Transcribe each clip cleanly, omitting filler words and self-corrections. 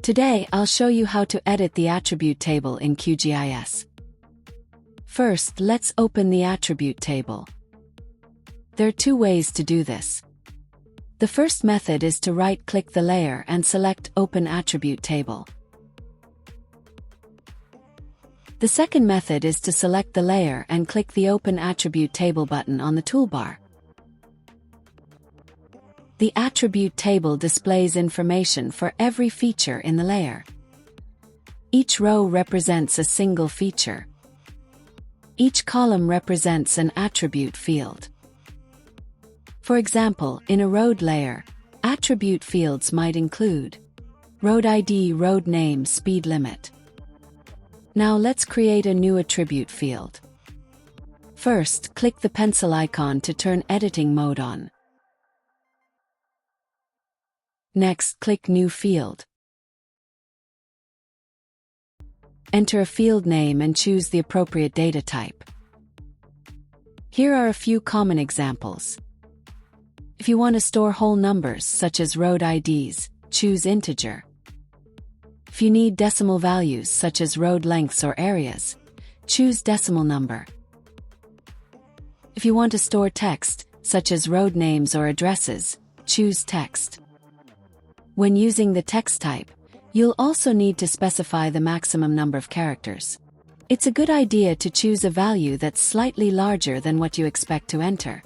Today, I'll show you how to edit the attribute table in QGIS. First, let's open the attribute table. There are two ways to do this. The first method is to right-click the layer and select Open Attribute Table. The second method is to select the layer and click the Open Attribute Table button on the toolbar. The attribute table displays information for every feature in the layer. Each row represents a single feature. Each column represents an attribute field. For example, in a road layer, attribute fields might include road ID, road name, speed limit. Now let's create a new attribute field. First, click the pencil icon to turn editing mode on. Next, click New Field. Enter a field name and choose the appropriate data type. Here are a few common examples. If you want to store whole numbers, such as road IDs, choose integer. If you need decimal values, such as road lengths or areas, choose decimal number. If you want to store text, such as road names or addresses, choose text. When using the text type, you'll also need to specify the maximum number of characters. It's a good idea to choose a value that's slightly larger than what you expect to enter.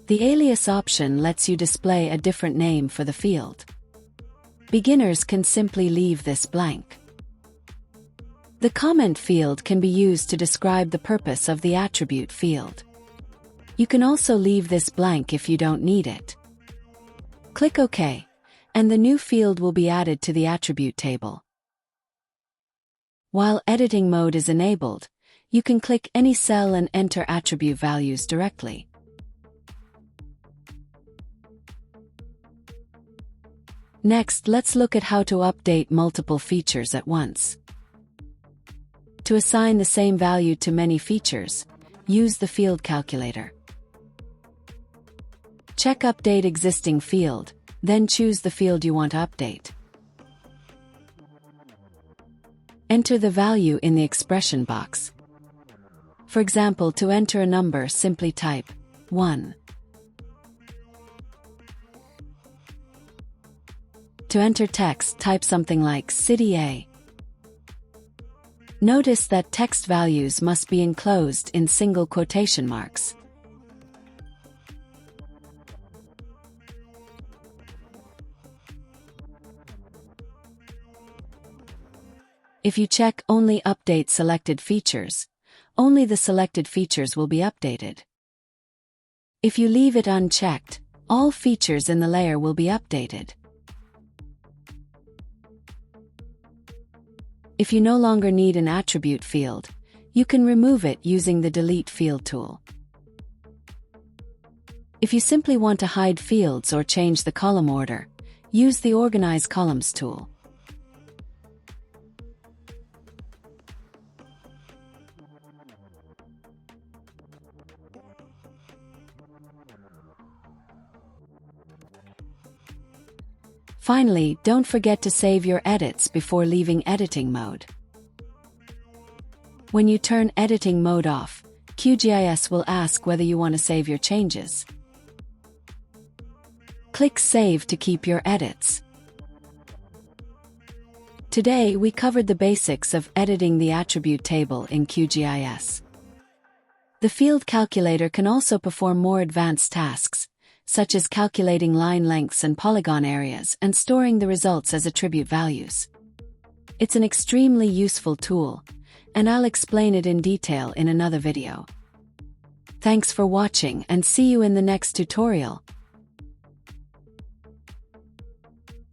The alias option lets you display a different name for the field. Beginners can simply leave this blank. The comment field can be used to describe the purpose of the attribute field. You can also leave this blank if you don't need it. Click OK, and the new field will be added to the attribute table. While editing mode is enabled, you can click any cell and enter attribute values directly. Next, let's look at how to update multiple features at once. To assign the same value to many features, use the field calculator. Check Update Existing Field, then choose the field you want to update. Enter the value in the expression box. For example, to enter a number, simply type 1. To enter text, type something like City A. Notice that text values must be enclosed in single quotation marks. If you check Only Update Selected Features, only the selected features will be updated. If you leave it unchecked, all features in the layer will be updated. If you no longer need an attribute field, you can remove it using the Delete Field tool. If you simply want to hide fields or change the column order, use the Organize Columns tool. Finally, don't forget to save your edits before leaving editing mode. When you turn editing mode off, QGIS will ask whether you want to save your changes. Click Save to keep your edits. Today, we covered the basics of editing the attribute table in QGIS. The field calculator can also perform more advanced tasks, such as calculating line lengths and polygon areas and storing the results as attribute values. It's an extremely useful tool, and I'll explain it in detail in another video. Thanks for watching and see you in the next tutorial.